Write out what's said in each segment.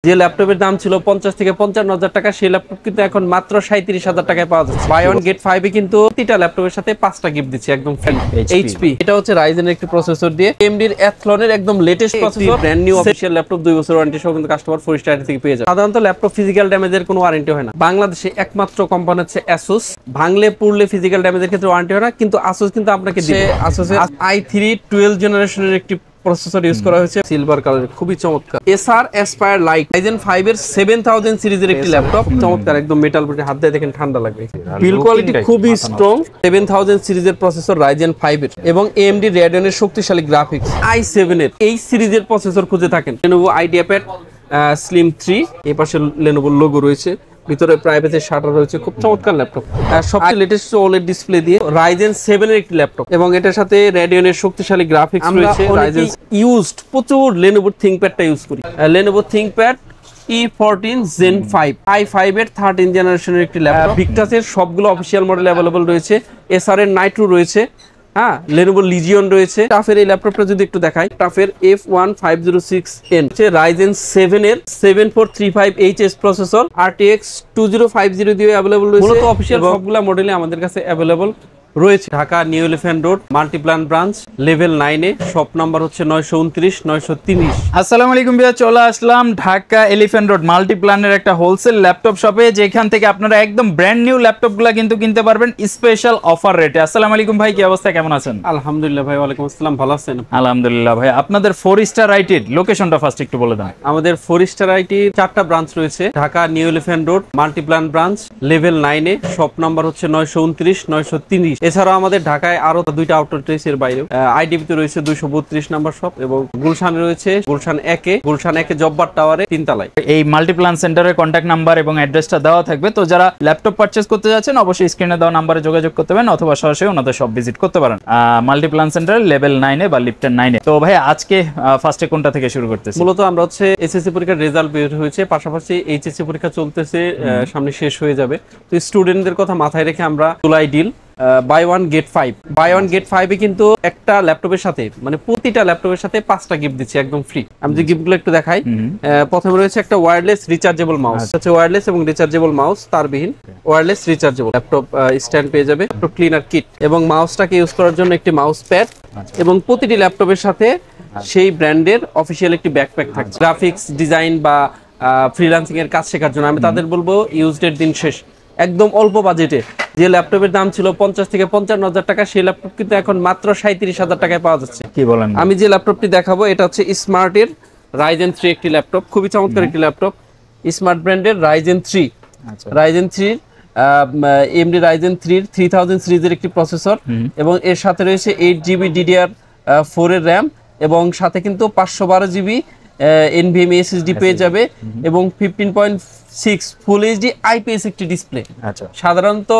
যে ল্যাপটপের দাম ছিল 50 থেকে 55,000 টাকা, সেই ল্যাপটপ কিন্তু এখন মাত্র 37,000 টাকায় পাওয়া যাচ্ছে। বাই ওয়ান গেট 5 এ কিন্তু প্রতিটা ল্যাপটপের সাথে 5টা গিফট দিচ্ছে একদম ফ্রি। এইচপি এটা হচ্ছে রাইজেনের একটি প্রসেসর দিয়ে AMD এর অ্যাথলনের একদম latest processor, brand new official laptop 2 বছর ওয়ারেন্টি সহ কিন্তু কাস্টমার 4 স্টার থেকে পেয়ে যাবে। সাধারণত ল্যাপটপ ফিজিক্যাল ড্যামেজের কোনো ওয়ারেন্টি হয় না। বাংলাদেশে একমাত্র কোম্পানি হচ্ছে Asus, ভাঙলে পুড়লে ফিজিক্যাল ড্যামেজের ক্ষেত্রে ওয়ারেন্টি হয় না, কিন্তু Asus কিন্তু আপনাকে দিবে। Asus এর i3 12 জেনারেশনের একটি প্রসেসর ইউজ করা হয়েছে, সিলভার কালারের, খুবই চমৎকার। এসার অ্যাসপায়ার লাইট Ryzen 5 এর 7000 সিরিজের একটি ল্যাপটপ, চমৎকার, একদম মেটাল বডি, হাত দিয়ে দেখেন ঠান্ডা লাগবে। বিল্ড কোয়ালিটি খুবই স্ট্রং, 7000 সিরিজের প্রসেসর Ryzen 5 এর এবং AMD Radeon এর শক্তিশালী গ্রাফিক্স। i7 এর এই সিরিজের প্রসেসর খুঁজে থাকেন, Lenovo IdeaPad Slim 3, এই পাশে Lenovo লোগো রয়েছে, ভিতরে প্রাইভেসি শাটার রয়েছে, খুব চমৎকার ল্যাপটপ। সবচেয়ে লেটেস্ট OLED ডিসপ্লে দিয়ে Ryzen 7 এর একটি ল্যাপটপ এবং এটার সাথে Radeon এর শক্তিশালী গ্রাফিক্স রয়েছে। Ryzen ইউজড প্রচুর Lenovo ThinkPad-টা ইউজ করি, Lenovo ThinkPad E14 Gen 5 i5 এর 13 জেনারেশনের একটি ল্যাপটপ। Victus এর সবগুলো অফিশিয়াল মডেল अवेलेबल রয়েছে, Acer এর Nitro রয়েছে, হ্যাঁ, Lenovo Legion রয়েছে। টাফের এই ল্যাপটপটা যদি একটু দেখাই, টাফের F1506N Ryzen 7 এর 7435HS প্রসেসর, RTX 2050 দিয়ে अवेलेबल রয়েছে। মূলত অফিশিয়াল সবগুলা মডেলে আমাদের কাছে अवेलेबल রয়েছে। Dhaka new elephant road, Multiplan branch, level 9 এ, শপ নাম্বার হচ্ছে 929 930। আসসালামু আলাইকুম ভাইয়া, চলে আসলাম ঢাকা এলিফ্যান্ট রোড মাল্টিপ্ল্যানের একটা হোলসেল ল্যাপটপ শপে, যেখান থেকে আপনারা একদম ব্র্যান্ড নিউ ল্যাপটপগুলো কিন্তু কিনতে পারবেন স্পেশাল অফার রেটে। আসসালামু আলাইকুম ভাই, কি অবস্থা, কেমন আছেন? আলহামদুলিল্লাহ ভাই, ওয়ালাইকুম আসসালাম, ভালো আছেন? আলহামদুলিল্লাহ ভাই। আপনাদের 4 স্টার আইটির লোকেশনটা ফার্স্ট একটু বলে দেন। আমাদের 4 স্টার আইটির 4টা ব্রাঞ্চ রয়েছে, Dhaka new elephant road, Multiplan branch, level 9 এ, শপ নাম্বার হচ্ছে 929 930। এছাড়াও আমাদের ঢাকায় আরো 2টা আউটলেট রয়েছে, এর বাইরেও আইডিবি তে রয়েছে 232 নাম্বার শপ এবং গুলশানে রয়েছে, গুলশান 1 এ জব্বার টাওয়ারে 3 তলায়। এই মাল্টিপ্ল্যান সেন্টারের কন্ট্যাক্ট নাম্বার এবং অ্যাড্রেসটা দেওয়া থাকবে, তো যারা ল্যাপটপ পারচেজ করতে যাচ্ছেন অবশ্যই স্ক্রিনে দেওয়া নাম্বারে যোগাযোগ করতে পারেন অথবা সরাসরি ওনাদের সব ভিজিট করতে পারেন মাল্টিপ্ল্যান সেন্টারের লেভেল 9 এ বা লিফটের 9 এ। তো ভাই আজকে ফার্স্টে কোনটা থেকে শুরু করতেছি? মূলত আমরা হচ্ছে এসএসসি পরীক্ষার রেজাল্ট বের হয়েছে, পাশাপাশি এইচএসসি পরীক্ষা চলতেছে, সামনে শেষ হয়ে যাবে। তো স্টুডেন্টদের কথা মাথায় রেখে আমরা July deal buy one get 5 এ কিন্তু একটা ল্যাপটপের সাথে, মানে প্রতিটা ল্যাপটপের সাথে 5টা গিফট দিচ্ছি একদম ফ্রি। আমি যে গিফটগুলো একটু দেখাই, প্রথমে রয়েছে একটা ওয়্যারলেস রিচার্জেবল মাউস, হচ্ছে ওয়্যারলেস এবং রিচার্জেবল মাউস, তারবিহীন ওয়্যারলেস রিচার্জেবল ল্যাপটপ স্ট্যান্ড পেয়ে যাবে, ল্যাপটপ ক্লিনার কিট এবং মাউসটাকে ইউজ করার জন্য একটি মাউস প্যাড এবং প্রতিটি ল্যাপটপের সাথে সেই ব্র্যান্ডের অফিসিয়াল একটি ব্যাকপ্যাক থাকছে। গ্রাফিক্স ডিজাইন বা ফ্রিল্যান্সিং এর কাজ শেখার জন্য আমি তাদের বলবো ইউজডের দিন শেষ, একদম অল্প বাজেটে। যে ল্যাপটপের দাম ছিল 50 থেকে 55,000 টাকা, সেই ল্যাপটপ কিন্তু এখন মাত্র 37,000 টাকায় পাওয়া যাচ্ছে। কি বলেন? আমি যে ল্যাপটপটি দেখাবো এটা হচ্ছে স্মার্টের Ryzen 3 একটি ল্যাপটপ, খুবই চমৎকার একটি ল্যাপটপ, স্মার্ট ব্র্যান্ডের Ryzen 3 AMD Ryzen 3 3000 সিরিজের একটি প্রসেসর এবং এর সাথে রয়েছে 8GB DDR4 এর RAM এবং সাথে কিন্তু 512GB NVMe SSD পেয়ে যাবে এবং 15.6 ফুল এইচডি IPS একটি ডিসপ্লে। সাধারণত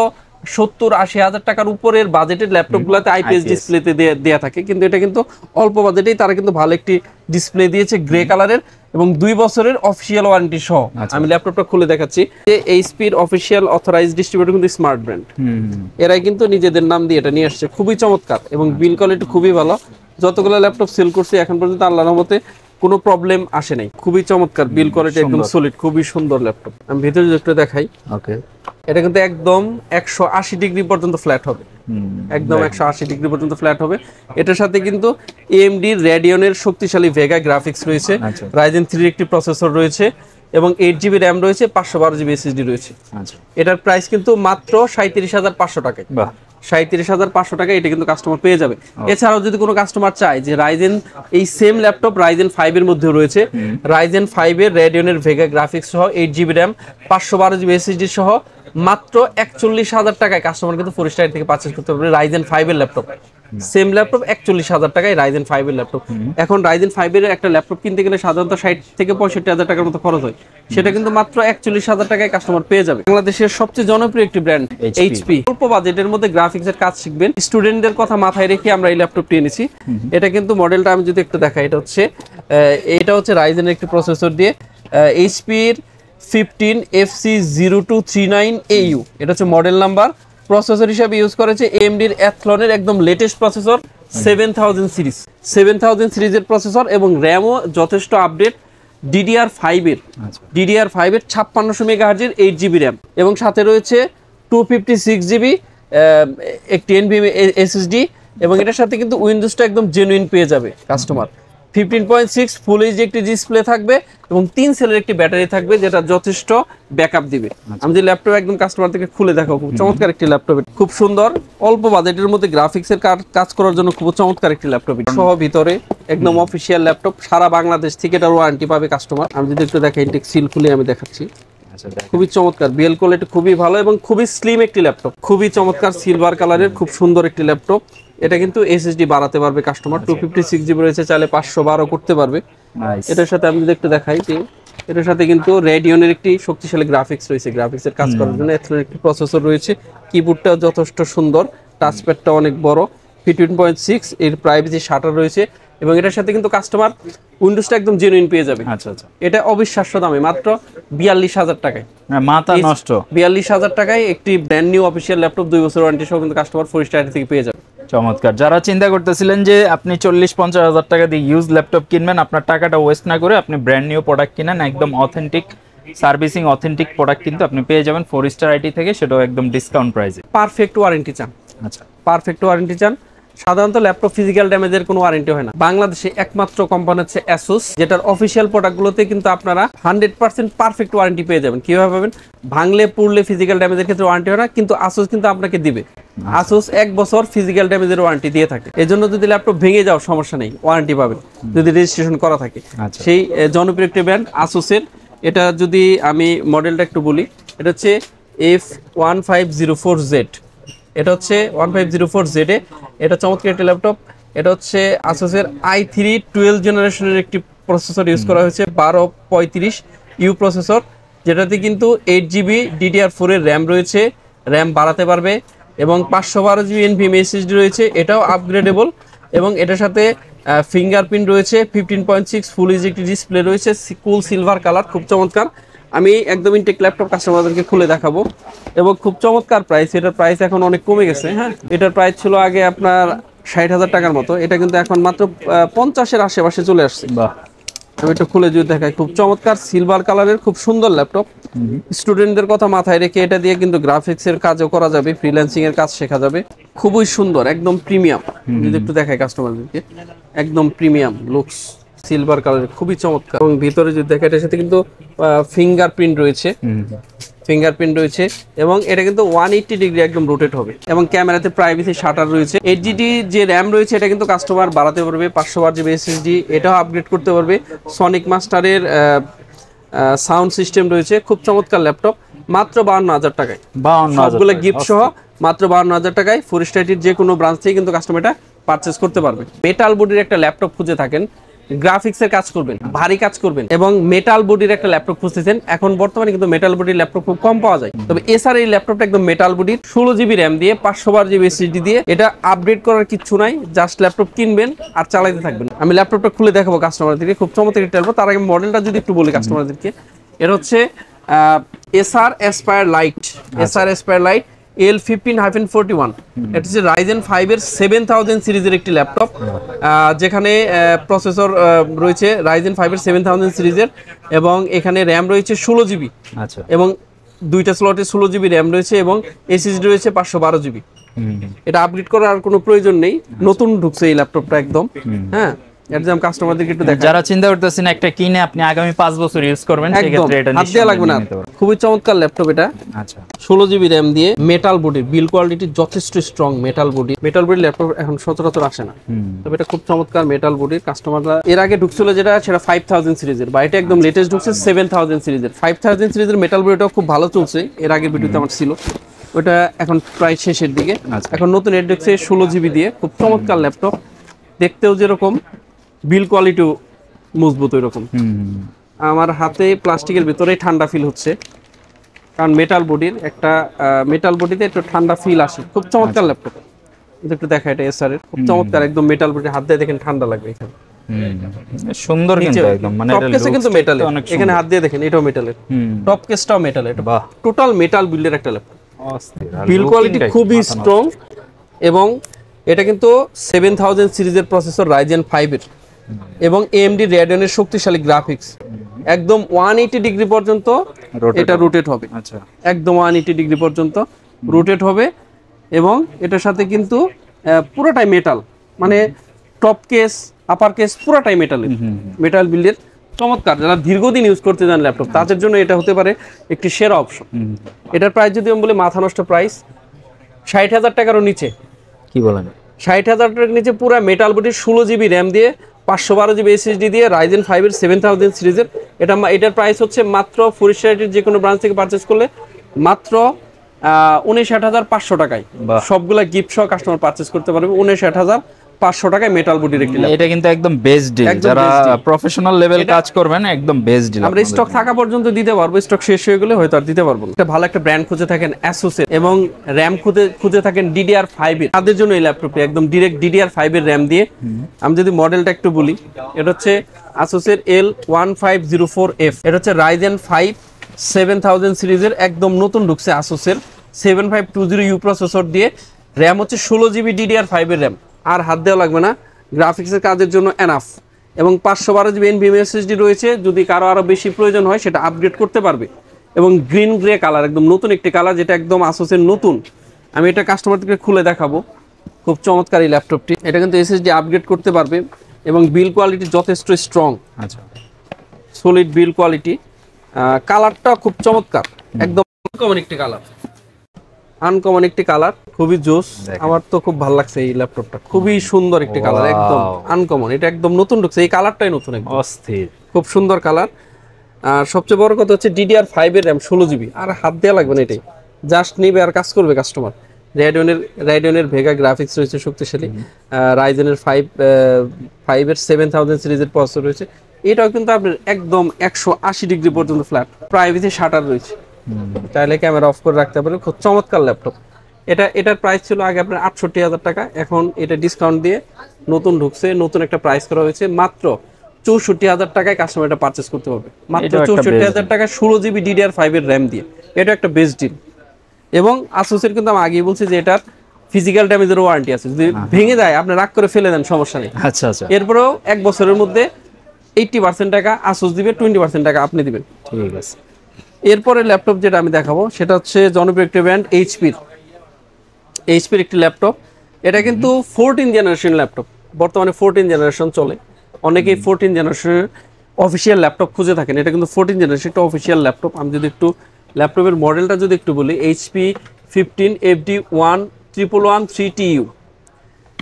70-80 হাজার টাকার উপরের বাজেটের ল্যাপটপগুলোতে IPS ডিসপ্লেতে দেয়া থাকে, কিন্তু এটা কিন্তু অল্প বাজেটেই তারা কিন্তু ভালো একটি ডিসপ্লে দিয়েছে, গ্রে কালারের এবং 2 বছরের অফিশিয়াল ওয়ারেন্টি সহ। আমি ল্যাপটপটা খুলে দেখাচ্ছি, যে এইচপির অফিশিয়াল অথরাইজড ডিস্ট্রিবিউটর কিন্তু স্মার্ট ব্র্যান্ড, এরাই কিন্তু নিজেদের নাম দিয়ে এটা নিয়ে আসছে, খুবই চমৎকার এবং বিল কোয়ালিটি খুবই ভালো। যতগুলো ল্যাপটপ সেল করছি এখন পর্যন্ত আল্লাহর রহমতে কোনো প্রবলেম আসে নাই, খুবই চমৎকার, বিল কোয়ালিটি একদম সলিড, খুবই সুন্দর ল্যাপটপ। আমি ভিতরে একটু দেখাই, ওকে, এটা কিন্তু একদম 180 ডিগ্রি পর্যন্ত ফ্ল্যাট হবে, একদম 180 ডিগ্রি পর্যন্ত ফ্ল্যাট হবে। এটার সাথে কিন্তু AMD Radeon এর শক্তিশালী ভেগা গ্রাফিক্স রয়েছে, Ryzen 3 একটি প্রসেসর রয়েছে এবং 8GB RAM রয়েছে, 512GB SSD রয়েছে। এটার প্রাইস কিন্তু মাত্র 37,500 টাকায়, 37,500 টাকা এটা কিন্তু কাস্টমার পেয়ে যাবে। এছাড়াও যদি কোনো কাস্টমার চায় যে Ryzen, এই সেম ল্যাপটপ Ryzen 5 এর মধ্যে রয়েছে, Ryzen 5 এর Radeon এর ভেগা গ্রাফিক্স সহ 8GB RAM 512GB SSD সহ মাত্র 41,000 টাকায় কাস্টমার কিন্তু 4 স্টার থেকে পারচেজ করতে পারবে Ryzen 5 এর ল্যাপটপ। সেম ল্যাপটপ 41,000 টাকায় Ryzen 5 এর ল্যাপটপ। এখন Ryzen 5 এর একটা ল্যাপটপ কিনতে গেলে সাধারণত 60 থেকে 65,000 টাকার মতো খরচ হয়, সেটা কিন্তু মাত্র 41,000 টাকায় কাস্টমার পেয়ে যাবে। বাংলাদেশের সবচেয়ে জনপ্রিয় একটি ব্র্যান্ড HP, অল্প বাজেটের মধ্যে গ্রাফিক্সের কাজ শিখবেন, স্টুডেন্টদের কথা মাথায় রেখে আমরা এই ল্যাপটপটি এনেছি। এটা কিন্তু মডেলটা আমি যদি একটু দেখাই, এটা হচ্ছে Ryzen এর একটি প্রসেসর দিয়ে HP এর 15FC0239AU, এটা হচ্ছে মডেল নাম্বার। প্রসেসর হিসেবে ইউজ করেছে AMD এর অ্যাথলনের একদম লেটেস্ট প্রসেসর 7000 সিরিজের প্রসেসর এবং র্যামও যথেষ্ট আপডেট, DDR5 এর আচ্ছা DDR5 এর 5600 মেগাহার্জের 8GB র্যাম এবং সাথে রয়েছে 256GB একটি NVMe SSD এবং এটার সাথে কিন্তু উইন্ডোজটা একদম জেনুইন পেয়ে যাবে কাস্টমার। 15.6 ফুল এইচডি একটি ডিসপ্লে থাকবে এবং 3 সেলের একটি ব্যাটারি থাকবে যেটা যথেষ্ট ব্যাকআপ দিবে। আমি যে ল্যাপটপ একদম কাস্টমার থেকে খুলে দেখাবো, খুব চমৎকার একটি ল্যাপটপ, খুব সুন্দর অল্প বাজেটের মধ্যে গ্রাফিক্সের কাজ করার জন্য খুব চমৎকার একটি ল্যাপটপ সহ ভিতরে একদম অফিসিয়াল ল্যাপটপ, সারা বাংলাদেশ থেকে এটার ওয়ারেন্টি পাবে কাস্টমার। আমি যদি একটু দেখাই ইনটেক সিল খুলে আমি দেখাচ্ছি, খুবই চমৎকার বিএল কোয়ালিটি খুবই ভালো এবং খুবই স্লিম একটি ল্যাপটপ, খুবই চমৎকার সিলভার কালারের খুব সুন্দর একটি ল্যাপটপ। এটা কিন্তু এসএসডি বাড়াতে পারবে কাস্টমার, 256GB রয়েছে, চাইলে 512 করতে পারবে। এটার সাথে আমি যদি একটু দেখাই যে এটার সাথে কিন্তু রেডিয়নের একটি শক্তিশালী গ্রাফিক্স রয়েছে, গ্রাফিক্সের কাজ করার জন্য এথেরিক একটি প্রসেসর রয়েছে, কিবোর্ডটাও যথেষ্ট সুন্দর, টাচপ্যাডটা অনেক বড়, 15.6 এর প্রাইভেসি শাটার রয়েছে এবং এটার সাথে কিন্তু কাস্টমার উইন্ডোজটা একদম জেনুইন পেয়ে যাবে। আচ্ছা আচ্ছা, এটা অবিশ্বাস্য দামে মাত্র 42,000 টাকায়, মাথা নষ্ট 42,000 টাকায় একটি ব্র্যান্ড নিউ অফিসিয়াল ল্যাপটপ 2 বছর ওয়ারেন্টি সহ কিন্তু কাস্টমার 4 স্টার থেকে পেয়ে যাবে। চমৎকার। যারা চিন্তা করতেছিলেন যে আপনি 40-50 হাজার টাকা দিয়ে ইউজ ল্যাপটপ কিনবেন, আপনার টাকাটা ওয়েস্ট না করে আপনি ব্র্যান্ড নিউ প্রোডাক্ট কিনেন, একদম অথেন্টিক সার্ভিসিং অথেন্টিক প্রোডাক্ট কিন্তু আপনি পেয়ে যাবেন 4 স্টার আইটি থেকে, সেটাও একদম ডিসকাউন্ট প্রাইসে। পারফেক্ট ওয়ারেন্টি চান? আচ্ছা, পারফেক্ট ওয়ারেন্টি চান? সাধারণত ল্যাপটপ ফিজিক্যাল ড্যামেজের কোনো ওয়ারেন্টি হয় না। বাংলাদেশে একমাত্র কোম্পানি হচ্ছে অ্যাসুস, যেটার অফিসিয়াল প্রোডাক্টগুলোতে কিন্তু আপনারা 100% পারফেক্ট ওয়ারেন্টি পেয়ে যাবেন। কিভাবে পাবেন? ভাঙলে পুড়লে ফিজিক্যাল ড্যামেজের ক্ষেত্রে ওয়ারেন্টি হয় না, কিন্তু আসুস কিন্তু আপনাকে দিবে। আসুস 1 বছর ফিজিক্যাল ড্যামেজের ওয়ারেন্টি দিয়ে থাকে। এজন্য যদি ল্যাপটপ ভেঙে যাও সমস্যা নেই, ওয়ারেন্টি পাবেন যদি রেজিস্ট্রেশন করা থাকে। সেই জনপ্রিয় একটি ব্র্যান্ড আসুসের। এটা যদি আমি মডেলটা একটু বলি, এটা হচ্ছে F1504Z, এটা হচ্ছে 1504Z এ, এটা চমৎকার একটি ল্যাপটপ। এটা হচ্ছে আসুসের i3 12 জেনারেশনের একটি প্রসেসর ইউজ করা হয়েছে, 1235U প্রসেসর, যেটাতে কিন্তু 8GB DDR4 এর র্যাম রয়েছে, র্যাম বাড়াতে পারবে এবং 512GB NVMe SSD রয়েছে, এটাও আপগ্রেডেবল এবং এটার সাথে ফিঙ্গারপ্রিন্ট রয়েছে, 15.6 ফুল এইচডি একটি ডিসপ্লে রয়েছে, কুল সিলভার কালার, খুব চমৎকার। আমি একদম ইনটেক ল্যাপটপ কাস্টমারদেরকে খুলে দেখাবো এবং খুব চমৎকার প্রাইস। এটার প্রাইস এখন অনেক কমে গেছে। হ্যাঁ, এটার প্রাইস ছিল আগে আপনার 60,000 টাকার মতো, এটা কিন্তু এখন মাত্র 50-এর আশেপাশে চলে আসছে। বাহ, আমি একটু খুলে যদি দেখাই, খুব চমৎকার সিলভার কালারের খুব সুন্দর ল্যাপটপ। স্টুডেন্টদের কথা মাথায় রেখে এটা দিয়ে কিন্তু গ্রাফিক্সের কাজও করা যাবে, ফ্রিল্যান্সিং এর কাজ শেখা যাবে। খুবই সুন্দর, একদম প্রিমিয়াম। যদি একটু দেখাই কাস্টমারদেরকে, একদম প্রিমিয়াম লুকস, সিলভার কালারের, খুবই চমৎকার। এবং ভিতরে যদি দেখে এটার সাথে কিন্তু ফিঙ্গারপ্রিন্ট রয়েছে, ফিঙ্গারপ্রিন্ট রয়েছে এবং এটা কিন্তু 180 ডিগ্রি একদম রোটেট হবে এবং ক্যামেরাতে প্রাইভেসি শাটার রয়েছে। 8GB যে র্যাম রয়েছে এটা কিন্তু কাস্টমার বাড়াতে পারবে, 512GB SSD এটাও আপগ্রেড করতে পারবে। সনিক মাস্টারের সাউন্ড সিস্টেম রয়েছে, খুব চমৎকার ল্যাপটপ, মাত্র 52,000 টাকায়, সবগুলো গিফট সহ মাত্র 52,000 টাকায় 4 স্টারের যে কোনো ব্রাঞ্চ থেকে কিন্তু কাস্টমার এটা পারচেজ করতে পারবে। মেটাল বডির একটা ল্যাপটপ খুঁজে থাকেন, গ্রাফিক্সের কাজ করবেন, ভারী কাজ করবেন এবং মেটাল বডির একটা ল্যাপটপ খুঁজতেছেন, এখন বর্তমানে কিন্তু মেটাল বডির ল্যাপটপ খুব কম পাওয়া যায়। তবে এসআর এই ল্যাপটপটা একদম মেটাল বডির, 16GB র্যাম দিয়ে, 512GB SSD দিয়ে, এটা আপডেট করার কিছু নাই, জাস্ট ল্যাপটপ কিনবেন আর চালাতে থাকবেন। আমি ল্যাপটপটা খুলে দেখাবো কাস্টমারদেরকে, খুব চমৎকার একটা ল্যাপটপ। তার আগে মডেলটা যদি একটু বলি কাস্টমারদেরকে, এটা হচ্ছে SR aspire light, SR aspire light L15-41। এটা হচ্ছে Ryzen 5 এর 7000 সিরিজের একটি ল্যাপটপ, যেখানে প্রসেসর রয়েছে Ryzen 5 এর 7000 সিরিজের এবং এখানে র্যাম রয়েছে 16GB। আচ্ছা, এবং দুইটা স্লটে 16GB র্যাম রয়েছে এবং এসএসডি রয়েছে 512GB। এটা আপগ্রেড করার কোনো প্রয়োজন নেই, নতুন ঢুকছে এই ল্যাপটপটা একদম। হ্যাঁ, একদম কাস্টমারদেরকে একটু দেখা, যারা চিন্তা করতেছেন একটা কিনে আপনি আগামী 5 বছর ইউজ করবেন, সেক্ষেত্রে এটা হাত দেওয়া লাগবে না। খুবই চমৎকার ল্যাপটপ এটা। আচ্ছা, 16GB র্যাম দিয়ে, মেটাল বডি, বিল্ড কোয়ালিটি যথেষ্ট strong, metal body. Metal body laptop এখন সচরাচর আসে না, তবে এটা খুব চমৎকার মেটাল বডির। কাস্টমাররা এর আগে ঢুকছিল যেটা সেটা 5000 সিরিজের, বা এটা একদম লেটেস্ট ঢুকছে 7000 সিরিজের। 5000 সিরিজের মেটাল বডিটাও খুব ভালো চলছে, এর আগের ভিডিওতে আমার ছিল, ওটা এখন প্রায় শেষের দিকে। এখন নতুন এর ঢুকছে 16GB দিয়ে, খুব চমৎকার ল্যাপটপ, দেখতেও যেরকম বিল কোয়ালিটিও মজবুত ওই রকম। আমার হাতে প্লাস্টিকের ভিতরে ঠান্ডা ফিল হচ্ছে, কারণ মেটাল বডির একটা মেটাল বডিতে একটু ঠান্ডা ফিল আসে। খুব চমৎকার ল্যাপটপ, একটু দেখা, এটা এসআর এর, খুব চমৎকার একদম মেটাল বডি, হাত দিয়ে দেখেন ঠান্ডা লাগবে। এখানে সুন্দর কিন্তু একদম, মানে টপ কেসে কিন্তু মেটালের, এখানে হাত দিয়ে দেখেন এটাও মেটালের, টপ কেসটাও মেটালের। বাহ, টোটাল মেটাল বিল্ডের একটা ল্যাপটপ, বিল কোয়ালিটি খুবই স্ট্রং এবং এটা কিন্তু 7000 সিরিজের প্রসেসর Ryzen 5 এর এবং AMD Radeon-এর শক্তিশালী গ্রাফিক্স, একদম 180 ডিগ্রি পর্যন্ত এটা রোটেট হবে। আচ্ছা, একদম 180 ডিগ্রি পর্যন্ত রোটেট হবে এবং এটার সাথে কিন্তু পুরোটাই মেটাল, মানে টপ কেস আপার কেস পুরোটাই মেটাল বিল্ডের। চমৎকার, যারা দীর্ঘদিন ইউজ করতে চান ল্যাপটপ তাদের জন্য এটা হতে পারে একটি সেরা অপশন। এটার প্রাইস যদি আমি বলি মাথা নষ্ট প্রাইস 60,000 টাকারও নিচে। কি বলেন? 60,000 টাকার নিচে পুরো মেটাল বডির 16 জিবি র্যাম দিয়ে 512 জিবি SSD দিয়ে Ryzen 5 এর 7000 সিরিজের এটার প্রাইস হচ্ছে মাত্র ফরিদশাহির যে কোনো ব্রাঞ্চ থেকে পারচেজ করলে মাত্র 59,500 টাকায় সবগুলা গিফট সহ কাস্টমার পারচেজ করতে পারবে 59,500 টাকায় মেটাল বডির একটি ল্যাপটপ। এটা কিন্তু একদম বেস্ট ডিল, যারা প্রফেশনাল লেভেল কাজ করবেন একদম বেস্ট ডিল। আমরা স্টক থাকা পর্যন্ত দিতে পারবো, স্টক শেষ হয়ে গেলে হয়তো আর দিতে পারবো না। একটা ভালো একটা ব্র্যান্ড খুঁজে থাকেন Asus এর এবং RAM খুঁজে থাকেন DDR5 এর, তাদের জন্য এই ল্যাপটপটি একদম ডিরেক্ট DDR5 এর RAM দিয়ে। আমি যদি মডেলটা একটু বলি, এটা হচ্ছে Asus এর L1504F, এটা হচ্ছে Ryzen 5 7000 সিরিজের একদম নতুন ঢুকছে Asus এর 7520U প্রসেসর দিয়ে। RAM হচ্ছে 16 জিবি DDR5 এর RAM, আর হাত দেওয়া লাগবে না, গ্রাফিক্সের কাজের জন্য এনাফ। এবং 512 জিবি NVMe SSD রয়েছে, যদি কারো আরো বেশি প্রয়োজন হয় সেটা আপগ্রেড করতে পারবে। এবং গ্রিন গ্রে কালার, একদম নতুন একটি কালার, যেটা একদম Asus এর নতুন। আমি এটা কাস্টমারদেরকে খুলে দেখাবো, খুব চমৎকার এই ল্যাপটপটি। এটা কিন্তু SSD আপগ্রেড করতে পারবে এবং বিল কোয়ালিটি যথেষ্ট স্ট্রং। আচ্ছা, সলিড বিল কোয়ালিটি। কালারটা খুব চমৎকার, একদম আনকমন একটি কালার, আনকমন একটি কালার, খুবই জোস। আমার তো খুব ভালো লাগছে এই ল্যাপটপটা, খুবই সুন্দর একটি কালার, একদম আনকমন। এটা একদম নতুন ঢুকছে, এই কালারটাই নতুন, একদম অস্থির, খুব সুন্দর কালার। আর সবচেয়ে বড় কথা হচ্ছে DDR5 এর RAM 16 জিবি, আর হাত দেওয়া লাগবে না, এটাই জাস্ট নিবে আর কাজ করবে কাস্টমার। Radeon-এর ভেগা গ্রাফিক্স রয়েছে শক্তিশালী, Ryzen-এর 5 এর 7000 সিরিজের প্রসেসর রয়েছে। এটাও কিন্তু আপনার একদম 180 ডিগ্রি পর্যন্ত ফ্ল্যাট, প্রাইভেসি শাটার রয়েছে, চাইলে ক্যামেরা অফ করে রাখতে পারেন। খুব চমৎকার ল্যাপটপ। এটার প্রাইস ছিল আগে আপনার 68,000 টাকা, এখন এটা ডিসকাউন্ট দিয়ে নতুন ঢুকছে, নতুন একটা প্রাইস করা হয়েছে মাত্র 64,000 টাকায় কাস্টমার এটা পারচেজ করতে পারবে, মাত্র 64,000 টাকা 16 জিবি DDR5 এর RAM দিয়ে। এটা একটা বেস্ট ডিল। এবং Asus এর কিন্তু আমি আগেই বলছি যে এটার ফিজিক্যাল ড্যামেজের ওয়ারেন্টি আছে, যদি ভেঙে যায় আপনি রাগ করে ফেলে দেন সমস্যা নেই। আচ্ছা আচ্ছা, এরপরেও 1 বছরের মধ্যে 80% টাকা Asus দিবে, 20% টাকা আপনি দিবেন। ঠিক আছে। এরপরে ল্যাপটপ যেটা আমি দেখাবো সেটা হচ্ছে জনপ্রিয় একটি ব্র্যান্ড এইচপির একটি ল্যাপটপ। এটা কিন্তু 14 জেনারেশন ল্যাপটপ, বর্তমানে 14 জেনারেশন চলে। অনেকেই 14 জেনারেশনের অফিসিয়াল ল্যাপটপ খুঁজে থাকেন, এটা কিন্তু 14 জেনারেশন একটা অফিসিয়াল ল্যাপটপ। আমি যদি একটু ল্যাপটপের মডেলটা যদি একটু বলি, HP 15FD11113TU,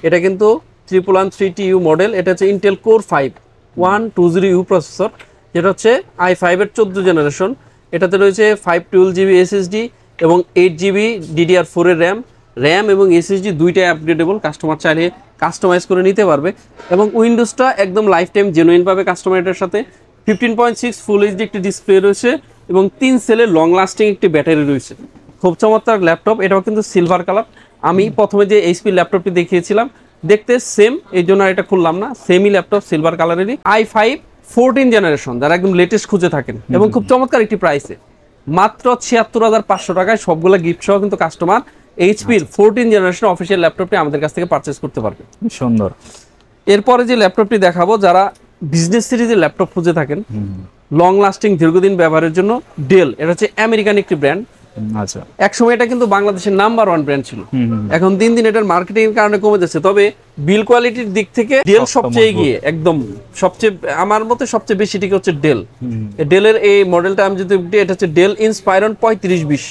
এটা কিন্তু 1113TU মডেল। এটা হচ্ছে ইন্টেল কোর 5 120U প্রসেসর, যেটা হচ্ছে i5 এর 14 জেনারেশন। এটাতে রয়েছে 512 জিবি SSD এবং 8 জিবি DDR4 এর RAM এবং SSD দুইটাই আপগ্রেডেবল, কাস্টমার চাইলে কাস্টমাইজ করে নিতে পারবে। এবং উইন্ডোজটা একদম লাইফ টাইম জেনুইন পাবে কাস্টমার। এটার সাথে 15.6 ফুল এইচডি একটি ডিসপ্লে রয়েছে এবং 3 সেলের লং লাস্টিং একটি ব্যাটারি রয়েছে। খুব চমৎকার ল্যাপটপ। এটাও কিন্তু সিলভার কালার। আমি প্রথমে যে এইচপি ল্যাপটপটি দেখিয়েছিলাম দেখতে সেম, এই জন্য এটা খুললাম না, সেমই ল্যাপটপ, সিলভার কালারেরই। i5 14 জেনারেশন, যারা একদম লেটেস্ট খুঁজে থাকেন এবং খুব চমৎকার একটি প্রাইসে, মাত্র 76,500 টাকায় সবগুলো গিফট সহ কিন্তু কাস্টমার এইচপির 14 জেনারেশন অফিসিয়াল ল্যাপটপটি আমাদের কাছ থেকে পারচেজ করতে পারবে। সুন্দর। এরপরে যে ল্যাপটপটি দেখাবো, যারা বিজনেস সিরিজের ল্যাপটপ খুঁজে থাকেন লং লাস্টিং দীর্ঘদিন ব্যবহারের জন্য, ডেল। এটা হচ্ছে আমেরিকান একটি ব্র্যান্ড। আচ্ছা, একসময় এটা কিন্তু বাংলাদেশের নাম্বার 1 ব্র্যান্ড ছিল, এখন দিন দিন এটার মার্কেটিং এর কারণে কমে যাচ্ছে। তবে বিল কোয়ালিটির দিক থেকে ডেল সবচেয়ে এগিয়ে, একদম সবচেয়ে, আমার মতে সবচেয়ে বেশি ঠিক হচ্ছে ডেল। ডেলের এই মডেলটা আমি যদি, এটা হচ্ছে ডেল ইন্সপায়রন 3520,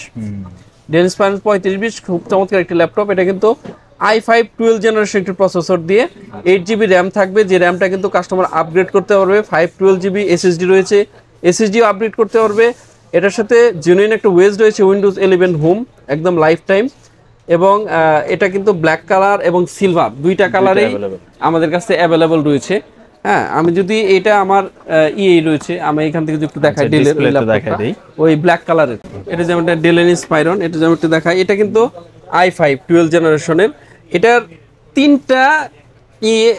ডেল ইন্সপায়রন 3520, খুব চমৎকার একটি ল্যাপটপ। এটা কিন্তু i5 12 জেনারেশন একটি প্রসেসর দিয়ে 8 জিবি র্যাম থাকবে, যে র্যামটা কিন্তু কাস্টমার আপগ্রেড করতে পারবে। 512 জিবি SSD রয়েছে, SSDও আপগ্রেড করতে পারবে। এটার সাথে জেনুইন একটা ওয়েজ রয়েছে উইন্ডোজ 11 হোম, একদম লাইফ টাইম। এবং এটা কিন্তু ব্ল্যাক কালার এবং সিলভার দুইটা কালারেই আমাদের কাছে অ্যাভেলেবল রয়েছে। হ্যাঁ, আমি যদি এটা আমার রয়েছে, আমি এখান থেকে একটু দেখাই ডেলের ওই ব্ল্যাক কালারের, এটা যেমন ডেলের ইন্সপায়রন, এটা যেমন একটু দেখাই। এটা কিন্তু i5 12 জেনারেশনের, এটার 3টা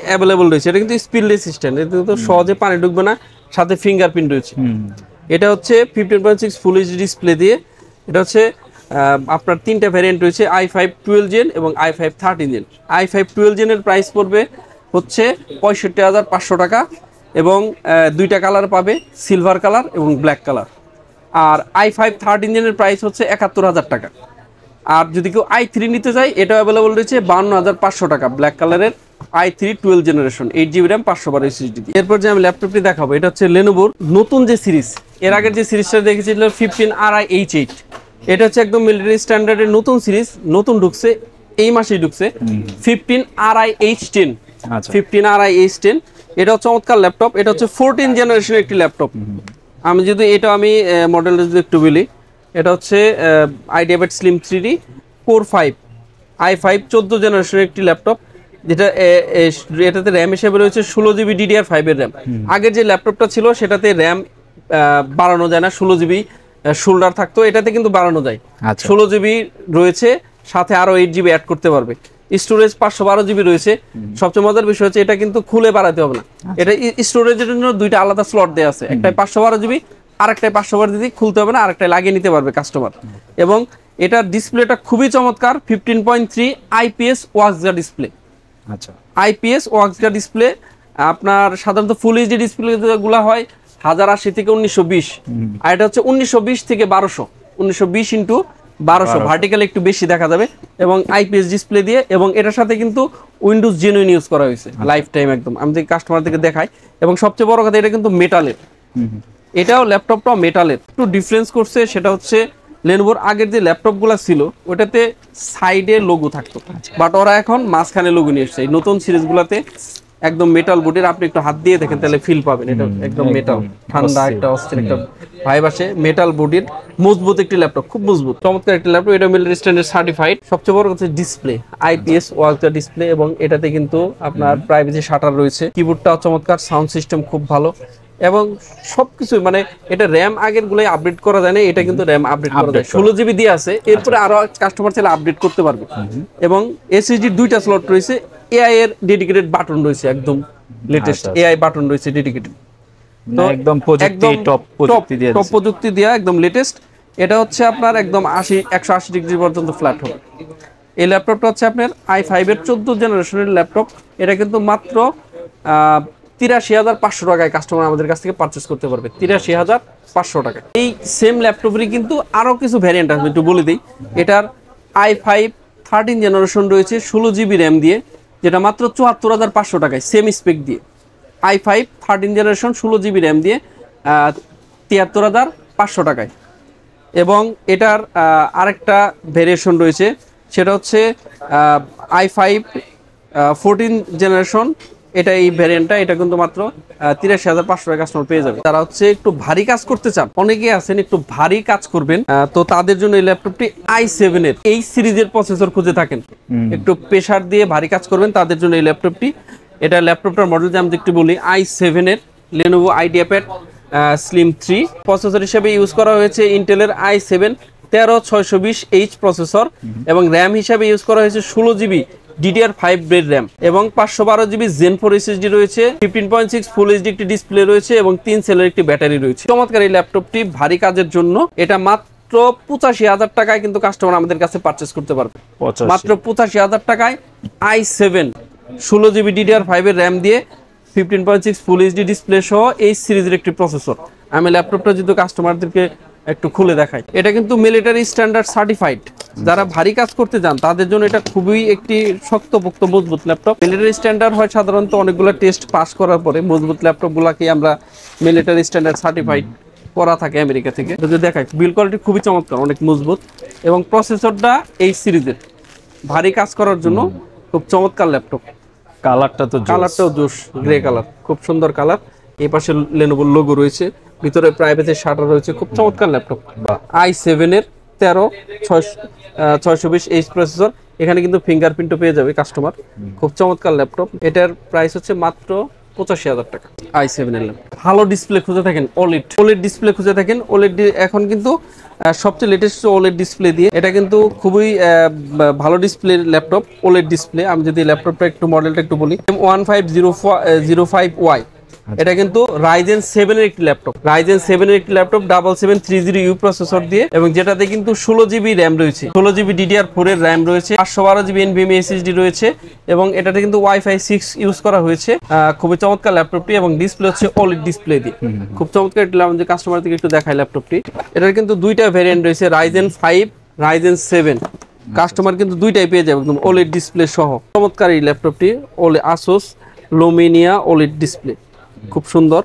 অ্যাভেলেবল রয়েছে। এটা কিন্তু স্পিডলেস সিস্টেম, এটা তো সহজে পানি ঢুকবে না, সাথে ফিঙ্গারপ্রিন্ট রয়েছে। এটা হচ্ছে 15.6 ফুল এইচডি ডিসপ্লে দিয়ে। এটা হচ্ছে আপনার 3টা ভ্যারিয়েন্ট রয়েছে, i5 12 জেন এবং i5 13 জেন। i5 12 জেনের প্রাইস পড়বে হচ্ছে 65,500 টাকা এবং দুইটা কালার পাবে, সিলভার কালার এবং ব্ল্যাক কালার। আর i5 13 জেনের প্রাইস হচ্ছে 71,000 টাকা। আর যদি কেউ i3 নিতে চায় এটা অ্যাভেলেবল রয়েছে 52,500 টাকা, ব্ল্যাক কালারের i3 12 generation, 8GB RAM, 512 SSD। এরপর যে আমি ল্যাপটপটি দেখাবো এটা হচ্ছে লেনোভোর নতুন যে সিরিজ, এর আগের যে সিরিজটা দেখেছিল 15RI-H8, এটা হচ্ছে একদম মিলিটারি স্ট্যান্ডার্ডের নতুন সিরিজ, নতুন ঢুকছে, এই মাসেই ঢুকছে 15RI-H10। 15RI-H10 এটা হচ্ছে চমৎকার ল্যাপটপ, এটা হচ্ছে 14 জেনারেশনের একটি ল্যাপটপ। আমি যদি এটা মডেলটা যদি একটু বলি, এটা হচ্ছে আইডিয়াপ্যাড স্লিম 3D কোর 5 i5 14 জেনারেশনের একটি ল্যাপটপ, যেটা এটাতে র্যাম হিসেবে রয়েছে 16GB DDR5 এর র্যাম। আগের যে ল্যাপটপটা ছিল সেটাতে র্যাম বাড়ানো যায় না, 16GB শোল্ডার থাকতো, এটাতে কিন্তু বাড়ানো যায়। 16GB রয়েছে, সাথে আরো 8GB অ্যাড করতে পারবে। স্টোরেজ 512GB রয়েছে। সবচেয়ে মজার বিষয় হচ্ছে এটা কিন্তু খুলে বাড়াতে হবে না, এটা স্টোরেজের জন্য দুইটা আলাদা স্লট দেওয়া আছে, একটাই 512GB আর একটাই 512GB, খুলতে হবে না, আর একটাই লাগিয়ে নিতে পারবে কাস্টমার। এবং এটার ডিসপ্লেটা খুবই চমৎকার, 15.3 IPS ওয়াক্সগা ডিসপ্লে। আচ্ছা, IPS ওয়াক্সগা ডিসপ্লে। আপনার সাধারণত ফুল এইচডি ডিসপ্লে যেগুলো হয় 1080 থেকে 1920, আর এটা হচ্ছে 1920 থেকে 1200, 1920 ইন্টু 1200, ভার্টিক্যাল একটু বেশি দেখা যাবে, এবং IPS ডিসপ্লে দিয়ে। এবং এটার সাথে কিন্তু উইন্ডোজ জেনুইন ইউজ করা হয়েছে লাইফ টাইম একদম, আমি কাস্টমারদেরকে দেখাই। এবং সবচেয়ে বড় কথা, এটা কিন্তু মেটালের, এটাও ল্যাপটপটাও মেটালের। একটু ডিফারেন্স করছে, সেটা হচ্ছে লেনোভোর আগের যে ল্যাপটপগুলো ছিল ওটাতে সাইডে লোগো থাকতো, বাট ওরা এখন মাঝখানে লোগো নিয়ে এসছে। এই নতুন সিরিজগুলোতে একদম মেটাল বডির, আপনি একটু হাত দিয়ে দেখেন তাহলে ফিল পাবেন, এটা একদম মেটাল, ঠান্ডা একটা অস্থির একটা ভাইব আসে। মেটাল বডির মজবুত একটি ল্যাপটপ, খুব মজবুত চমৎকার একটি ল্যাপটপ। এটা মিলিটারি স্ট্যান্ডার্ড সার্টিফাইড। সবচেয়ে বড় কথা ডিসপ্লে, IPS ওয়াক্সগা ডিসপ্লে, এবং এটাতে কিন্তু আপনার প্রাইভেসি শাটার রয়েছে। কিবোর্ডটাও চমৎকার, সাউন্ড সিস্টেম খুব ভালো, এবং সবকিছু এটা র্যাম আগের গুলোই আপডেট করা যায় না, এটা কিন্তু র্যাম আপডেট করা যায়, 16GB দিয়ে আছে। এরপরে আরো কাস্টমার চাইলে আপডেট করতে পারবে। এবং SSD দুইটা স্লট রয়েছে, AI এর ডেডিকেটেড বাটন রয়েছে, একদম লেটেস্ট AI বাটন রয়েছে ডেডিকেটেড, তো একদম প্রযুক্তি টপ প্রযুক্তি দেয়া, একদম লেটেস্ট। এটা হচ্ছে আপনার একদম 180 ডিগ্রি পর্যন্ত ফ্ল্যাট হবে। এই ল্যাপটপটা হচ্ছে আপনার i5 এর 14 জেনারেশনের ল্যাপটপ। এটা কিন্তু মাত্র 83,500 টাকায় কাস্টমার আমাদের কাছ থেকে পারচেস করতে পারবে, 83,500 টাকা। এই সেম ল্যাপটপেরই কিন্তু আরো কিছু ভ্যারিয়েন্ট আছে, একটু বলে দিই। এটার i5 13 জেনারেশন রয়েছে 16GB র্যাম দিয়ে, যেটা মাত্র 74,500 টাকায়, সেম স্পেক দিয়ে। i5 13 জেনারেশন 16GB র্যাম দিয়ে 73,500 টাকায়। এবং এটার আরেকটা ভেরিয়েশন রয়েছে, সেটা হচ্ছে i5 14 জেনারেশন, এটা এই ভ্যারিয়েন্টটা, এটা কিন্তু মাত্র 83,500 টাকা কাস্টমার পেয়ে যাবে। তারা হচ্ছে একটু ভারী কাজ করতে চান, অনেকে আছেন একটু ভারী কাজ করবেন, তো তাদের জন্য এই ল্যাপটপটি i7 এর এই সিরিজের প্রসেসর খুঁজে থাকেন, একটু প্রেসার দিয়ে ভারী কাজ করবেন, তাদের জন্য এই ল্যাপটপটি। এটা ল্যাপটপটার মডেল যে আমি একটু বলি, i7 এর Lenovo IdeaPad Slim 3 প্রসেসর হিসেবে ইউজ করা হয়েছে ইন্টেলের i7 13620H প্রসেসর, এবং র্যাম হিসেবে ইউজ করা হয়েছে 16GB DDR5 ব্রেড র্যাম, এবং 512GB Zen 4 SSD রয়েছে, 15.6 ফুল এইচডি একটি ডিসপ্লে রয়েছে, এবং 3 সেলের একটি ব্যাটারি রয়েছে। চমৎকার এই ল্যাপটপটি ভারী কাজের জন্য। এটা মাত্র 85,000 টাকায় কিন্তু কাস্টমার আমাদের কাছে পারচেস করতে পারবে, মাত্র 85,000 টাকায় i7 16GB DDR5 এর র্যাম দিয়ে 15.6 ফুল এইচডি ডিসপ্লে সহ এই সিরিজের একটি প্রসেসর। আমি ল্যাপটপটা যদি কাস্টমারদেরকে একটু খুলে দেখাই, এটা কিন্তু মিলিটারি স্ট্যান্ডার্ড সার্টিফাইড। যারা ভারী কাজ করতে যান তাদের জন্য এটা খুবই একটি শক্তপোক্ত মজবুত ল্যাপটপ। মিলিটারি স্ট্যান্ডার্ড হয় সাধারণত অনেকগুলো টেস্ট পাস করার পরে মজবুত ল্যাপটপগুলোকে আমরা মিলিটারি স্ট্যান্ডার্ড সার্টিফাইড করা থাকে আমেরিকা থেকে। যদি দেখাই, বিল্ড কোয়ালিটি খুবই চমৎকার, অনেক মজবুত, এবং প্রসেসরটা এই সিরিজের ভারী কাজ করার জন্য খুব চমৎকার ল্যাপটপ। কালারটাও জোশ, গ্রে কালার, খুব সুন্দর কালার। এই পাশে লেনোভোর লোগো রয়েছে, ভিতরে প্রাইভেসি শাটার রয়েছে, খুব চমৎকার ল্যাপটপ। i7 এর 13620H প্রসেসর, এখানে কিন্তু ফিঙ্গারপ্রিন্টও পেয়ে যাবে কাস্টমার। খুব চমৎকার ল্যাপটপ। এটার প্রাইস হচ্ছে মাত্র 85,000 টাকা। i7 এর ল্যাপটপ। ভালো ডিসপ্লে খুঁজে থাকেন, OLED ডিসপ্লে খুঁজে থাকেন। OLED এখন কিন্তু সবচেয়ে লেটেস্ট OLED ডিসপ্লে দিয়ে, এটা কিন্তু খুবই ভালো ডিসপ্লে ল্যাপটপ, OLED ডিসপ্লে। আমি যদি ল্যাপটপটা একটু মডেলটা একটু বলি, M1505Y এটা কিন্তু Ryzen 7 এর একটি ল্যাপটপ, Ryzen 7 এর একটি ল্যাপটপ 7730U প্রসেসর দিয়ে, এবং যেটাতে কিন্তু 16GB RAM রয়েছে, 16GB DDR4 এর RAM রয়েছে, 512GB NVMe SSD রয়েছে, এবং এটাতে কিন্তু Wi-Fi 6 ইউজ করা হয়েছে। খুবই চমৎকার ল্যাপটপটি, এবং ডিসপ্লে হচ্ছে OLED ডিসপ্লে দিয়ে, খুব চমৎকার। যে কাস্টমার থেকে একটু দেখাই ল্যাপটপটি, এটার কিন্তু দুইটা ভেরিয়েন্ট রয়েছে, Ryzen 5, Ryzen 7। কাস্টমার কিন্তু দুইটাই পেয়ে যাবে একদম OLED ডিসপ্লে সহ। চমৎকার এই ল্যাপটপটি, Asus Lumenia OLED ডিসপ্লে, খুব সুন্দর।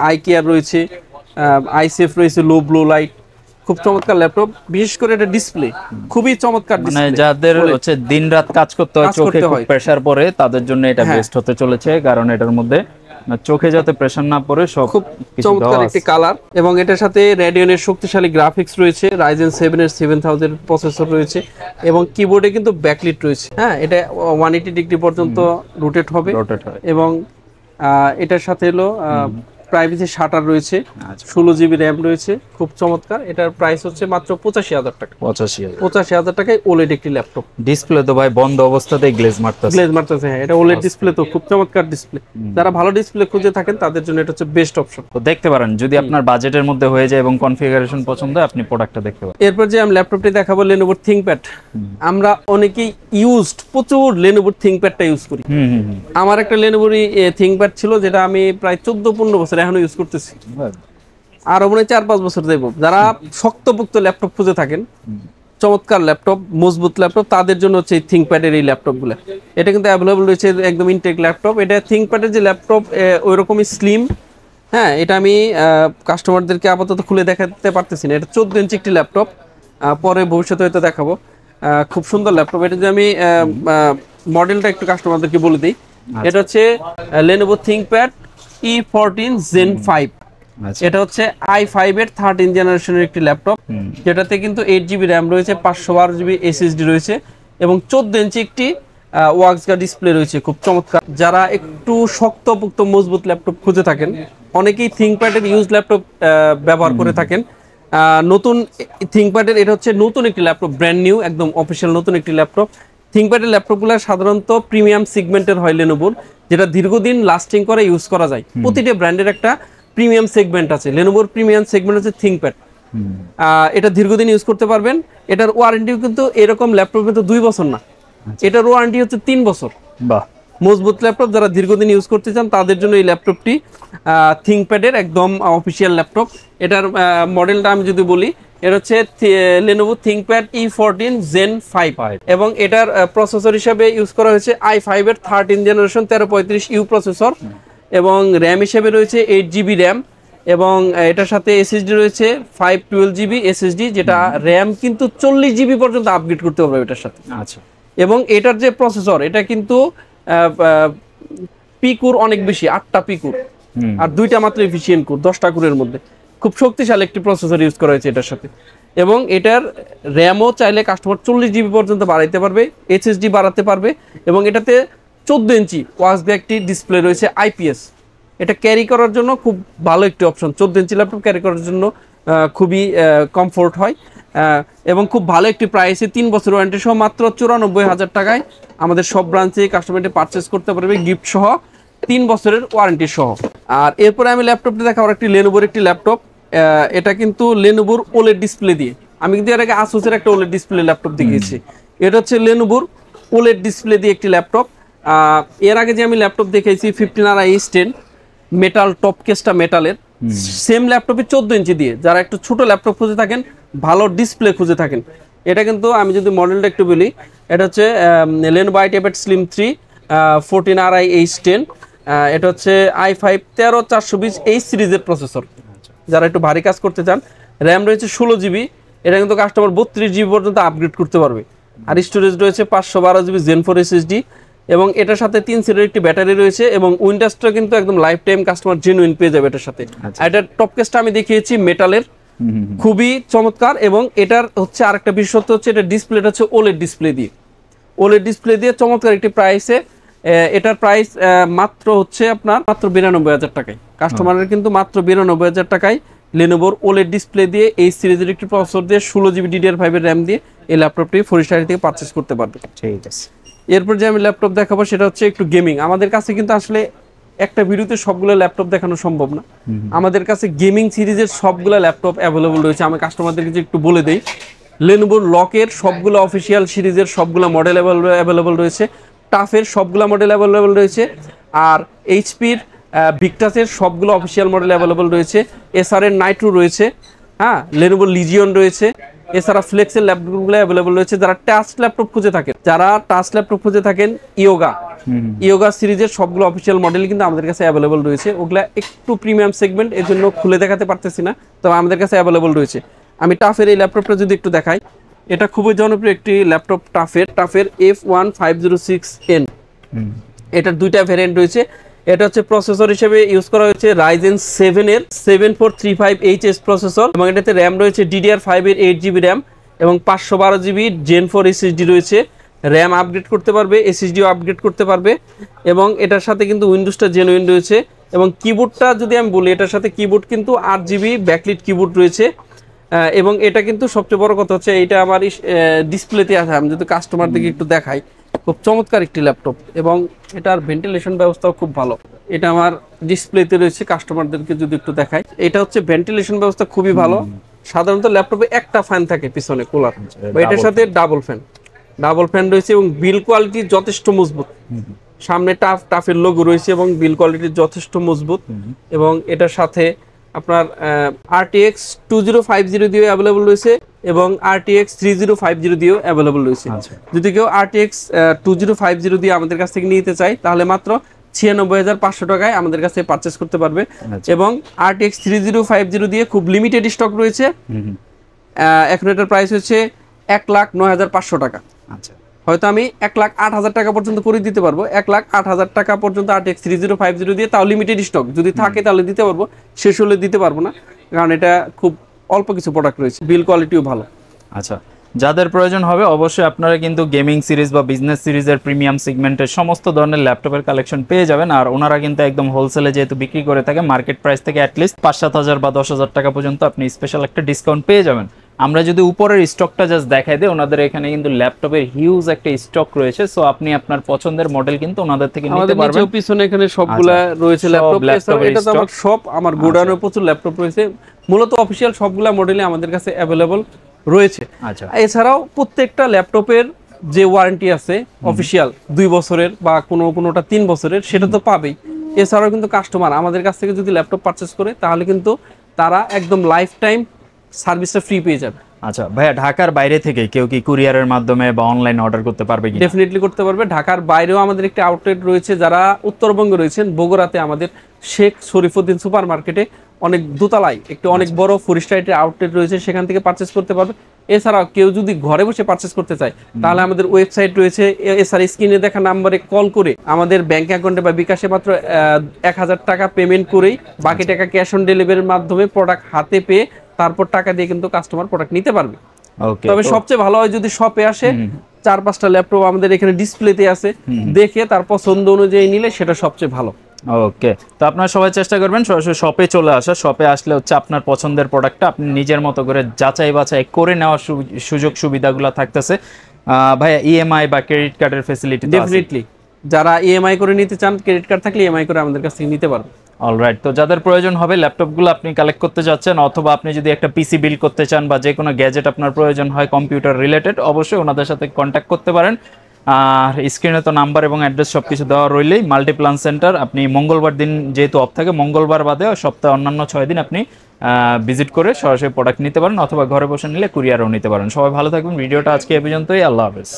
আইকেয়ার রয়েছে, আইসেফ রয়েছে, লো ব্লু লাইট, খুব চমৎকার ল্যাপটপ। বিশেষ করে এটা ডিসপ্লে খুবই চমৎকার, মানে যাদের হচ্ছে দিনরাত কাজ করতে হয়, চোখে খুব প্রেসার পড়ে, তাদের জন্য এটা বেস্ট হতে চলেছে, কারণ এটার মধ্যে চোখে যাতে প্রেসার না পড়ে সব খুব চমৎকার একটি কালার। এবং এটার সাথে রেডিয়নের শক্তিশালী গ্রাফিক্স রয়েছে, Ryzen 7 এর 7000 প্রসেসর রয়েছে, এবং কিবোর্ডে কিন্তু ব্যাকলিট রয়েছে। হ্যাঁ, এটা 180 ডিগ্রি পর্যন্ত রোটেট হবে, এবং এটার সাথে হলো প্রাইভেসি শাটার রয়েছে, 16GB RAM রয়েছে, খুব চমৎকার। এটার প্রাইস হচ্ছে মাত্র 85,000 টাকা। 85,000 টাকায় OLED একটি ল্যাপটপ। ডিসপ্লে তো ভাই বন্ধ অবস্থাতেই গ্লেজ মারতেছে। হ্যাঁ, এটা OLED ডিসপ্লে, তো খুব চমৎকার ডিসপ্লে। যারা ভালো ডিসপ্লে খুঁজে থাকেন তাদের জন্য এটা হচ্ছে বেস্ট অপশন। তো দেখতে পারেন, যদি আপনার বাজেটের মধ্যে হয়ে যায় এবং কনফিগারেশন পছন্দ হয়, আপনি প্রোডাক্টটা দেখতে পারেন। এরপর যে আমি ল্যাপটপটি দেখাবো, Lenovo ThinkPad। আমরা অনেকেই প্রচুর Lenovo ThinkPadটা ইউজ করি। আমার একটা Lenovo ThinkPad ছিল, যেটা আমি প্রায় 14-15 বছর এখনো ইউজ করতেছি, আরো মনে 4-5 বছর যাইব। যারা শক্তপোক্ত ল্যাপটপ খুঁজে থাকেন, চমৎকার ল্যাপটপ, মজবুত ল্যাপটপ, তাদের জন্য হচ্ছে এই ThinkPad এর এই ল্যাপটপগুলো। এটা কিন্তু অ্যাভেলেবল রয়েছে, একদম ইনটেক ল্যাপটপ। এটা ThinkPad এর যে ল্যাপটপ, ওই রকমই স্লিম। হ্যাঁ, এটা আমি কাস্টমারদেরকে আপাতত খুলে দেখাতে পারতেছি না। এটা 14 ইঞ্চি একটি ল্যাপটপ, পরে ভবিষ্যতে হয়তো দেখাবো। খুব সুন্দর ল্যাপটপ। এটা যে আমি মডেলটা একটু কাস্টমারদেরকে বলে দিই, এটা হচ্ছে Lenovo ThinkPad E14 Gen 5। এটা হচ্ছে i5 এর 13 জেনারেশনের একটি ল্যাপটপ, যেটাতে কিন্তু 8GB RAM রয়েছে, 512GB SSD রয়েছে, এবং 14 ইঞ্চি একটি ওয়াক্সগা ডিসপ্লে রয়েছে, খুব চমৎকার। যারা একটু শক্তপোক্ত মজবুত ল্যাপটপ খুঁজে থাকেন, অনেকেই ThinkPad এর ইউজ ল্যাপটপ ব্যবহার করে থাকেন। নতুন ThinkPad এর এটা হচ্ছে নতুন একটি ল্যাপটপ, ব্র্যান্ড নিউ, একদম অফিসিয়াল নতুন একটি ল্যাপটপ। ThinkPad এর ল্যাপটপগুলো সাধারণত প্রিমিয়াম সেগমেন্টের হয় Lenovoর, যেটা দীর্ঘদিন লাস্টিং করে ইউজ করা যায়। প্রতিটা ব্র্যান্ডের একটা প্রিমিয়াম সেগমেন্ট আছে, Lenovoর প্রিমিয়াম সেগমেন্ট হচ্ছে ThinkPad। এটা দীর্ঘদিন ইউজ করতে পারবেন। এটার ওয়ারেন্টিও কিন্তু এরকম ল্যাপটপ কিন্তু 2 বছর না, এটার ওয়ারেন্টি হচ্ছে 3 বছর। বাহ, মজবুত ল্যাপটপ, যারা দীর্ঘদিন ইউজ করতে চান তাদের জন্য এই ল্যাপটপটি ThinkPad এর একদম অফিসিয়াল ল্যাপটপ। এটার মডেলটা আমি যদি বলি, এটা হচ্ছে Lenovo ThinkPad E14 Gen 5, এবং এটার প্রসেসর হিসেবে ইউজ করা হয়েছে i5 এর 13 জেনারেশন 1335U প্রসেসর, এবং র্যাম হিসেবে রয়েছে 8GB র্যাম, এবং এটার সাথে SSD রয়েছে 512GB SSD, যেটা র্যাম কিন্তু 40GB পর্যন্ত আপগ্রেড করতে পারবে এটার সাথে। আচ্ছা, এবং এটার যে প্রসেসর, এটা কিন্তু পিকুর অনেক বেশি, 8টা পিকুর, আর 2টা মাত্র এফিশিয়েন্ট কোর, 10টা কোরের মধ্যে। খুব শক্তিশালী একটি প্রসেসর ইউজ করা হয়েছে এটার সাথে, এবং এটার র্যামও চাইলে কাস্টমার 40GB পর্যন্ত বাড়াইতে পারবে, SSD বাড়াতে পারবে, এবং এটাতে 14 ইঞ্চি ওয়াক্সগা একটি ডিসপ্লে রয়েছে IPS। এটা ক্যারি করার জন্য খুব ভালো একটি অপশন, 14 ইঞ্চি ল্যাপটপ ক্যারি করার জন্য খুবই কমফোর্ট হয়, এবং খুব ভালো একটি প্রাইসে 3 বছর ওয়ারেন্টি সহ মাত্র 94,000 টাকায় আমাদের সব ব্রাঞ্চে কাস্টমারটি পারচেস করতে পারবে, গিফট সহ, 3 বছরের ওয়ারেন্টি সহ। আর এরপরে আমি ল্যাপটপটি দেখাবো, একটি Lenovoর একটি ল্যাপটপ। এটা কিন্তু Lenovoর OLED ডিসপ্লে দিয়ে, আমি কিন্তু এর আগে Asusের একটা OLED ডিসপ্লে ল্যাপটপ দেখিয়েছি। এটা হচ্ছে Lenovoর OLED ডিসপ্লে দিয়ে একটি ল্যাপটপ। এর আগে যে আমি ল্যাপটপ দেখিয়েছি 15RI-10 মেটাল, টপ কেসটা মেটালের, সেম ল্যাপটপে 14 ইঞ্চি দিয়ে, যারা একটু ছোট ল্যাপটপ খুঁজে থাকেন, ভালো ডিসপ্লে খুঁজে থাকেন, এটা কিন্তু আমি যদি মডেলটা একটু বলি, এটা হচ্ছে Lenovo ITPad Slim 3 14RI-10। এটা হচ্ছে i5 13420H সিরিজের প্রসেসর, যারা একটু ভারী কাজ করতে চান। র্যাম রয়েছে 16GB, এটা কিন্তু কাস্টমার 32GB পর্যন্ত আপগ্রেড করতে পারবে। আর স্টোরেজ রয়েছে 512GB Gen 4 SSD, এবং এটার সাথে 3 সেটের একটি ব্যাটারি রয়েছে, এবং উইন্ডোজটা কিন্তু একদম লাইফ টাইম কাস্টমার জেনুইন পেয়ে যাবে এটার সাথে। এটার টপ কেসটা আমি দেখিয়েছি মেটালের, খুবই চমৎকার। এবং এটার হচ্ছে আরেকটা বিশেষত্ব হচ্ছে, এটা ডিসপ্লেটা হচ্ছে OLED ডিসপ্লে দিয়ে, OLED ডিসপ্লে দিয়ে চমৎকার একটি প্রাইসে। এটার প্রাইস মাত্র হচ্ছে আপনার মাত্র 92,000 টাকায়। কাস্টমারের কিন্তু মাত্র 92,000 টাকায় Lenovoর OLED ডিসপ্লে দিয়ে, এই সিরিজের একটি প্রসেসর দিয়ে, 16GB DDR5 এর র্যাম দিয়ে এই ল্যাপটপটি ফরিস্টারি থেকে পারচেস করতে পারবে। ঠিক আছে। এরপর যে আমি ল্যাপটপ দেখাবো সেটা হচ্ছে একটু গেমিং। আমাদের কাছে কিন্তু আসলে একটা ভিডিওতে সবগুলো ল্যাপটপ দেখানো সম্ভব না। আমাদের কাছে গেমিং সিরিজের সবগুলো ল্যাপটপ অ্যাভেলেবল রয়েছে। আমি কাস্টমারদেরকে একটু বলে দেই, Lenovo লকের সবগুলো অফিসিয়াল সিরিজের সবগুলো মডেল অ্যাভেলেবল রয়েছে, টাফের সবগুলো মডেল অ্যাভেলেবল রয়েছে, আর এইচপির ভিক্টাসের সবগুলো অফিসিয়াল মডেল অ্যাভেলেবল রয়েছে, এসআরের নাইট্রো রয়েছে, হ্যাঁ, Lenovo লিজিয়ন রয়েছে, এছাড়া ফ্লেক্সের ল্যাপটপগুলো অ্যাভেলেবল রয়েছে। যারা টাচ ল্যাপটপ খুঁজে থাকেন ইয়োগা সিরিজের সবগুলো অফিসিয়াল মডেল কিন্তু আমাদের কাছে অ্যাভেলেবল রয়েছে। ওগুলা একটু প্রিমিয়াম সেগমেন্ট, এর জন্য খুলে দেখাতে পারতেছি না, তবে আমাদের কাছে অ্যাভেলেবল রয়েছে। আমি টাফের এই ল্যাপটপটা যদি একটু দেখাই, এটা খুবই জনপ্রিয় একটি ল্যাপটপ, টাফের F1506N। এটার দুইটা ভ্যারিয়েন্ট রয়েছে। এটা হচ্ছে প্রসেসর হিসেবে ইউজ করা হয়েছে Ryzen 7 এর 7435HS প্রসেসর, এবং এটাতে র্যাম রয়েছে DDR5 এর 8GB র্যাম এবং 512GB Gen 4 SSD রয়েছে। র্যাম আপগ্রেড করতে পারবে, SSDও আপগ্রেড করতে পারবে, এবং এটার সাথে কিন্তু উইন্ডোজটা জেনুইন রয়েছে। এবং কিবোর্ডটা যদি আমি বলি, এটার সাথে কিবোর্ড কিন্তু 8GB ব্যাকলিট কিবোর্ড রয়েছে। এবং এটা কিন্তু সবচেয়ে বড় কথা হচ্ছে এইটা আমার ডিসপ্লেতে আছে। আমি যদি কাস্টমারদেরকে একটু দেখাই, খুব চমৎকার একটি ল্যাপটপ, এবং এটার ভেন্টিলেশন ব্যবস্থাও খুব ভালো। এটা আমার ডিসপ্লেতে রয়েছে, কাস্টমারদেরকে যদি একটু দেখাই, এটা হচ্ছে ভেন্টিলেশন ব্যবস্থা খুবই ভালো। সাধারণত ল্যাপটপে একটা ফ্যান থাকে পিছনে কুলার, এটার সাথে ডাবল ফ্যান রয়েছে, এবং বিল কোয়ালিটি যথেষ্ট মজবুত। সামনে টাফের লোগো রয়েছে এবং বিল কোয়ালিটি যথেষ্ট মজবুত। এবং এটার সাথে আপনার RTX 2050 দিয়েও অ্যাভেলেবল রয়েছে এবং RTX 3050 দিয়েও অ্যাভেলেবল রয়েছে। যদি কেউ RTX 2050 দিয়ে আমাদের কাছ থেকে নিতে চায়, তাহলে মাত্র 96,500 টাকায় আমাদের কাছে পারচেস করতে পারবে। এবং RTX 3050 দিয়ে খুব লিমিটেড স্টক রয়েছে। এখন এটার প্রাইস হচ্ছে 1,09,500 টাকা। হয়তো আমি 1,08,000 টাকা পর্যন্ত করে দিতে পারবো, 1,08,000 টাকা পর্যন্ত RTX 3050 দিয়ে, তাও লিমিটেড স্টক। যদি থাকে তাহলে দিতে পারবো, শেষ হলে দিতে পারবো না, কারণ এটা খুব অল্প কিছু প্রোডাক্ট রয়েছে, বিল কোয়ালিটিও ভালো। আচ্ছা, যাদের প্রয়োজন হবে অবশ্যই আপনারা কিন্তু গেমিং সিরিজ বা বিজনেস সিরিজের প্রিমিয়াম সেগমেন্টের সমস্ত ধরনের ল্যাপটপের কালেকশন পেয়ে যাবেন। আর ওনারা কিন্তু একদম হোলসেলে যেহেতু বিক্রি করে থাকে, মার্কেট প্রাইস থেকে অ্যাটলিস্ট 5-7 বা 10,000 টাকা পর্যন্ত আপনি স্পেশাল একটা ডিসকাউন্ট পেয়ে যাবেন। আমরা যদি উপরের স্টকটা জাস্ট দেখাই দিই, ওনাদের এখানে কিন্তু ল্যাপটপের হিউজ একটা স্টক রয়েছে। সো আপনি আপনার পছন্দের মডেল কিন্তু ওনাদের থেকে নিতে পারবেন। আমাদের পিছনে এখানে সবগুলা রয়েছে ল্যাপটপ। এটা তো আমার শপ, আমার গোডাউনে প্রচুর ল্যাপটপ রয়েছে। মূলত অফিশিয়াল সবগুলা মডেলই আমাদের কাছে অ্যাভেলেবল রয়েছে। আচ্ছা, এছাড়াও প্রত্যেকটা ল্যাপটপের যে ওয়ারেন্টি আছে অফিশিয়াল 2 বছরের বা কোনোটা 3 বছরের, সেটা তো পাবেই। এছাড়াও কিন্তু কাস্টমার আমাদের কাছ থেকে যদি ল্যাপটপ পারচেস করে, তাহলে কিন্তু তারা একদম লাইফ টাইম সার্ভিসটা ফ্রি পেয়ে যাবে। আচ্ছা ভাইয়া, ঢাকার বাইরে থেকে কেউ কি কুরিয়ারের মাধ্যমে বা অনলাইন অর্ডার করতে পারবে কি? ডেফিনেটলি করতে পারবে। ঢাকার বাইরেও আমাদের একটি আউটলেট রয়েছে। যারা উত্তরবঙ্গে রয়েছেন, বগুড়াতে আমাদের শেখ শরীফুদ্দিন সুপার মার্কেটে অনেক দোতলায় একটি অনেক বড় 4 স্টার আউটলেট রয়েছে, সেখান থেকে পারচেস করতে পারবে। এছাড়াও কেউ যদি ঘরে বসে পারচেস করতে চায়, তাহলে আমাদের ওয়েবসাইট রয়েছে। এছাড়া স্ক্রিনে দেখা নাম্বারে কল করে আমাদের ব্যাংক অ্যাকাউন্টে বা বিকাশে মাত্র 1,000 টাকা পেমেন্ট করেই বাকি টাকা ক্যাশ অন ডেলিভারির মাধ্যমে প্রোডাক্ট হাতে পেয়ে তারপর টাকা দিয়ে কিন্তু কাস্টমার প্রোডাক্ট নিতে পারবে। তবে সবচেয়ে ভালো হয় যদি শপে আসে, 4-5টা ল্যাপটপ আমাদের এখানে ডিসপ্লেতে আছে, দেখে তার পছন্দ অনুযায়ী নিলে সেটা সবচেয়ে ভালো। ওকে, তো আপনারা সবাই চেষ্টা করবেন সরাসরি শপে চলে আসা। শপে আসলে হচ্ছে আপনার পছন্দের প্রোডাক্টটা আপনি নিজের মতো করে যাচাই বাছাই করে নেওয়ার সুযোগ সুবিধাগুলো থাকতেছে। ভাইয়া, ইএমআই বা ক্রেডিট কার্ডের ফ্যাসিলিটি? ডেফিনেটলি, যারা ইএমআই করে নিতে চান, ক্রেডিট কার্ড থাকলে ইএমআই করে আমাদের কাছ থেকে নিতে পারবে। অলরাইট, তো যাদের প্রয়োজন হবে ল্যাপটপগুলো আপনি কালেক্ট করতে যাচ্ছেন, অথবা আপনি যদি একটা পিসি বিল্ড করতে চান বা যে কোনো গ্যাজেট আপনার প্রয়োজন হয় কম্পিউটার রিলেটেড, অবশ্যই ওনাদের সাথে কন্ট্যাক্ট করতে পারেন। আর স্ক্রিনে তো নাম্বার এবং অ্যাড্রেস সব কিছু দেওয়া রইলেই। মাল্টিপ্লান সেন্টার আপনি মঙ্গলবার দিন যেহেতু অফ থাকে, মঙ্গলবার বাদে সপ্তাহে অন্যান্য 6 দিন আপনি ভিজিট করে সরাসরি প্রোডাক্ট নিতে পারেন, অথবা ঘরে বসে নিলে কুরিয়ারও নিতে পারেন। সবাই ভালো থাকবেন। ভিডিওটা আজকে এ পর্যন্তই। আল্লাহ হাফেজ।